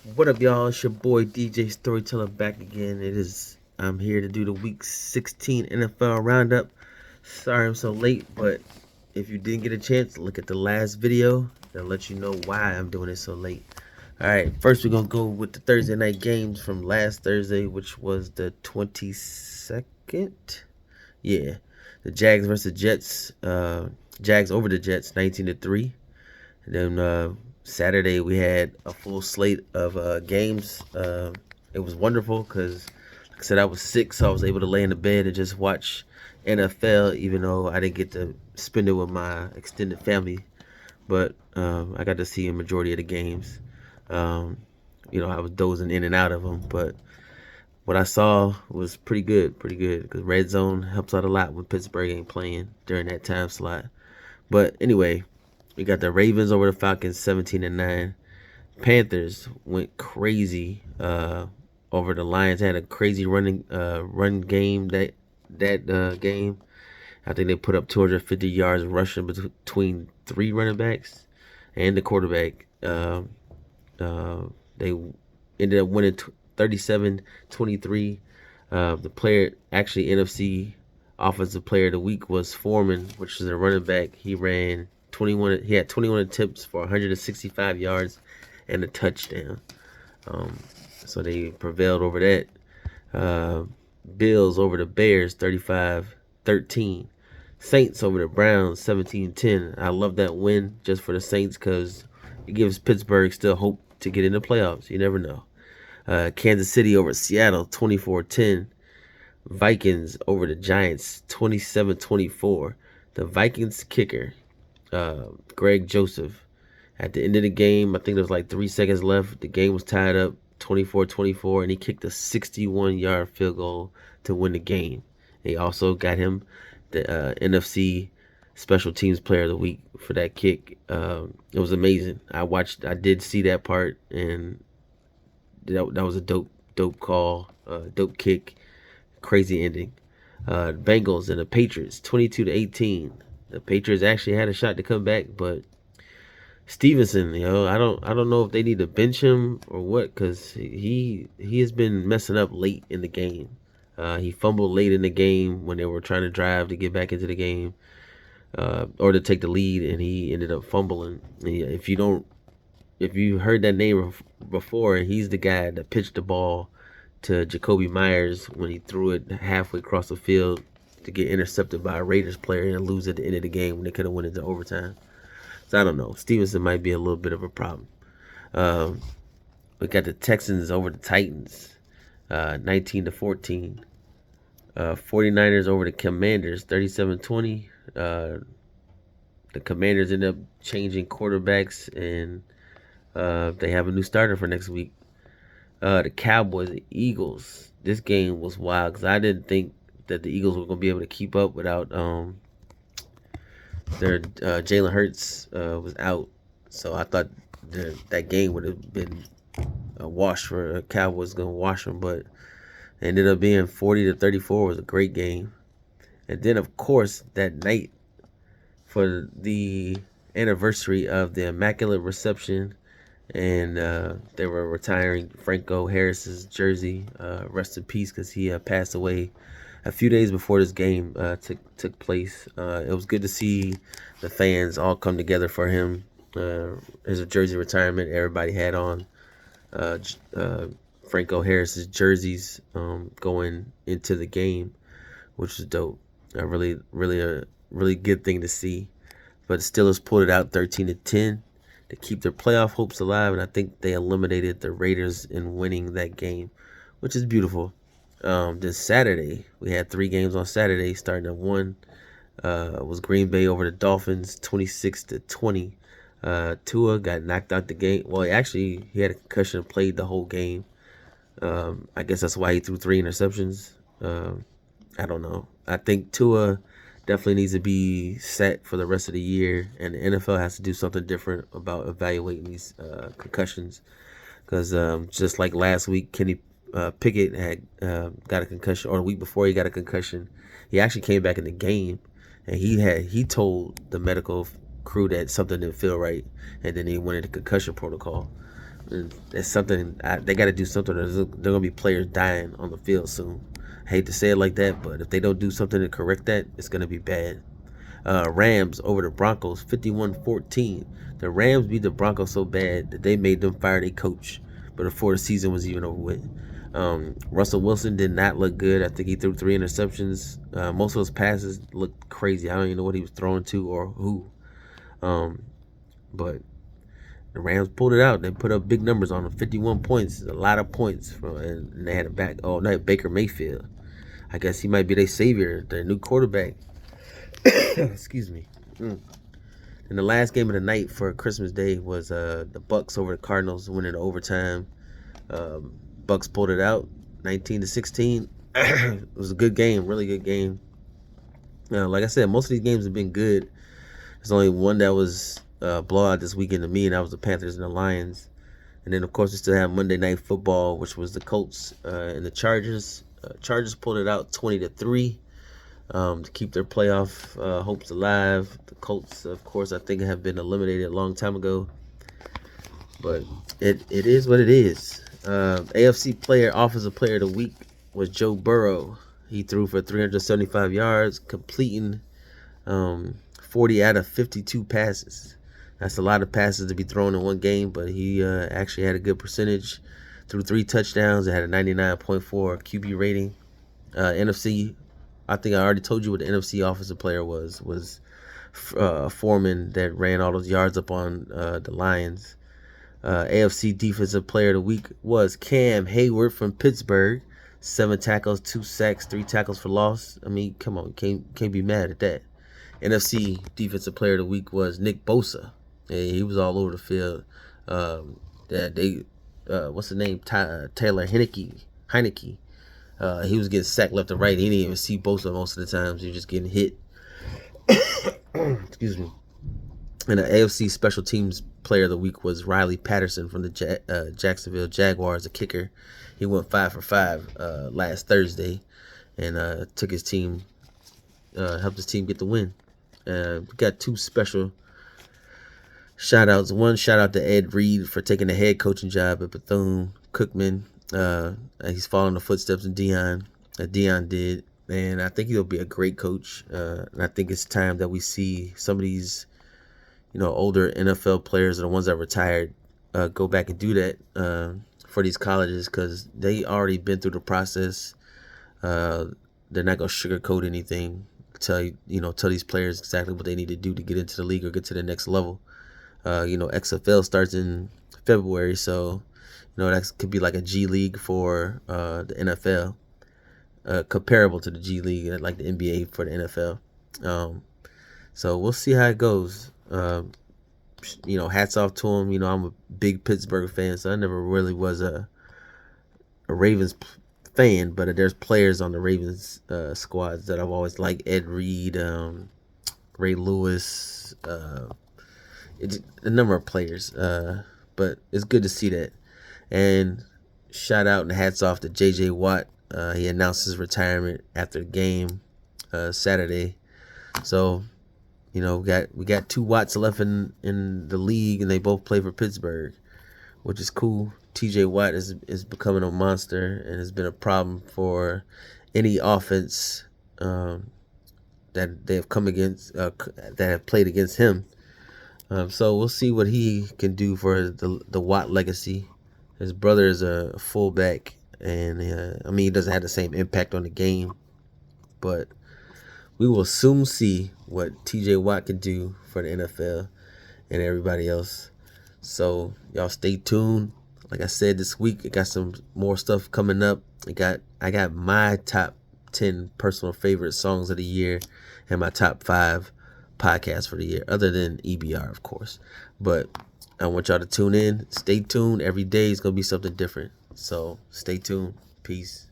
What up, y'all? It's your boy DJ Storyteller back again. I'm here to do the Week 16 NFL Roundup. Sorry I'm so late, but if you didn't get a chance, look at the last video. That'll let you know why I'm doing it so late. All right, first we're gonna go with the Thursday night games from last Thursday, which was the 22nd. Yeah, the Jags versus Jets. Jags over the Jets, 19-3. And then Saturday we had a full slate of games. It was wonderful because, like I said, I was sick, so I was able to lay in the bed and just watch NFL, even though I didn't get to spend it with my extended family. But I got to see a majority of the games. Um, I was dozing in and out of them, but what I saw was pretty good, pretty good. Because red zone helps out a lot when Pittsburgh ain't playing during that time slot. But anyway, we got the Ravens over the Falcons, 17-9. Panthers went crazy over the Lions. Had a crazy run game that game. I think they put up 250 yards rushing between three running backs and the quarterback. They ended up winning 37-23. The player, actually NFC Offensive Player of the Week, was Foreman, which is a running back. He had 21 attempts for 165 yards and a touchdown. So they prevailed over that. Uh, Bills over the Bears, 35-13. Saints over the Browns, 17-10. I love that win just for the Saints because it gives Pittsburgh still hope to get in the playoffs. You never know. Kansas City over Seattle, 24-10. Vikings over the Giants, 27-24. The Vikings kicker, Greg Joseph, at the end of the game, I think there was like 3 seconds left. The game was tied up 24-24, and he kicked a 61-yard field goal to win the game. He also got him the NFC Special Teams Player of the Week for that kick. It was amazing. I did see that part, and that was a dope call, dope kick, crazy ending. Bengals and the Patriots, 22-18. The Patriots actually had a shot to come back, but Stevenson, I don't know if they need to bench him or what, because he has been messing up late in the game. He fumbled late in the game when they were trying to drive to get back into the game, or to take the lead, and he ended up fumbling. If you heard that name before, he's the guy that pitched the ball to Jacoby Myers when he threw it halfway across the field to get intercepted by a Raiders player and lose at the end of the game when they could have went into overtime. So I don't know. Stevenson might be a little bit of a problem. We got the Texans over the Titans, 19-14. 49ers over the Commanders, 37-20. The Commanders end up changing quarterbacks, and they have a new starter for next week. The Cowboys and Eagles. This game was wild because I didn't think that the Eagles were going to be able to keep up without their Jalen Hurts was out. So I thought that game would have been a wash for Cowboys, going to wash them, but it ended up being 40-34. It was a great game. And then, of course, that night for the anniversary of the Immaculate Reception, and they were retiring Franco Harris's jersey. Rest in peace, because he passed away a few days before this game took place. It was good to see the fans all come together for him. His jersey retirement. Everybody had on Franco Harris's jerseys going into the game, which was dope. A really good thing to see. But the Steelers pulled it out 13-10 to keep their playoff hopes alive, and I think they eliminated the Raiders in winning that game, which is beautiful. This Saturday, we had 3 games on Saturday. Starting at 1 was Green Bay over the Dolphins, 26-20. Tua got knocked out the game. Well, he had a concussion and played the whole game. I guess that's why he threw 3 interceptions. I don't know. I think Tua definitely needs to be set for the rest of the year, and the NFL has to do something different about evaluating these concussions. Because just like last week, Kenny Pickett had got a concussion, or the week before he got a concussion. He actually came back in the game, and he told the medical crew that something didn't feel right, and then he went into concussion protocol. And that's something they got to do something. There's gonna be players dying on the field soon. I hate to say it like that, but if they don't do something to correct that, it's gonna be bad. Rams over the Broncos, 51-14. The Rams beat the Broncos so bad that they made them fire their coach, but before the season was even over with. Russell Wilson did not look good. I think he threw 3 interceptions. Most of those passes looked crazy. I don't even know what he was throwing to or who. But the Rams pulled it out. They put up big numbers on them, 51 points, a lot of points. And they had a back all night, Baker Mayfield. I guess he might be their savior, their new quarterback. Excuse me. And the last game of the night for Christmas Day was the Bucks over the Cardinals, winning overtime. Bucks pulled it out, 19-16. It was a good game, really good game. Like I said, most of these games have been good. There's only one that was blowout this weekend to me, and that was the Panthers and the Lions. And then, of course, we still have Monday Night Football, which was the Colts and the Chargers. Chargers pulled it out 20-3 to keep their playoff hopes alive. The Colts, of course, I think have been eliminated a long time ago. But it is what it is. AFC Offensive Player of the Week was Joe Burrow. He threw for 375 yards, completing 40 out of 52 passes. That's a lot of passes to be thrown in one game, but he actually had a good percentage. Threw 3 touchdowns and had a 99.4 QB rating. NFC, I think I already told you what the NFC Offensive Player was Foreman that ran all those yards up on the Lions. AFC Defensive Player of the Week was Cam Hayward from Pittsburgh. 7 tackles, 2 sacks, 3 tackles for loss. I mean, come on, can't be mad at that. NFC Defensive Player of the Week was Nick Bosa. He was all over the field. What's the name? Taylor Heineke. He was getting sacked left and right. He didn't even see Bosa most of the times. He was just getting hit. Excuse me. And the AFC Special Teams Player of the Week was Riley Patterson from the Jacksonville Jaguars, a kicker. He went 5 for 5 last Thursday, and helped his team get the win. We got 2 special shout outs. One shout out to Ed Reed for taking the head coaching job at Bethune-Cookman. He's following the footsteps of Deion did, and I think he'll be a great coach. And I think it's time that we see some of these, older NFL players and the ones that retired go back and do that for these colleges, because they already been through the process. They're not gonna sugarcoat anything. Tell these players exactly what they need to do to get into the league or get to the next level. XFL starts in February, so that could be like a G League for the NFL, comparable to the G League, like the NBA for the NFL. So we'll see how it goes. Hats off to him. I'm a big Pittsburgh fan, so I never really was a Ravens fan, but there's players on the Ravens squads that I've always liked. Ed Reed, Ray Lewis, a number of players. But it's good to see that. And shout out and hats off to J.J. Watt. He announced his retirement after the game Saturday. So, we got 2 Watts left in the league, and they both play for Pittsburgh, which is cool. T.J. Watt is becoming a monster and has been a problem for any offense that they have come against, that have played against him. So we'll see what he can do for the Watt legacy. His brother is a fullback, and he doesn't have the same impact on the game, but we will soon see what T.J. Watt can do for the NFL and everybody else. So y'all stay tuned. Like I said, this week I got some more stuff coming up. I got my top 10 personal favorite songs of the year and my top 5 podcasts for the year, other than EBR, of course. But I want y'all to tune in. Stay tuned. Every day is going to be something different. So stay tuned. Peace.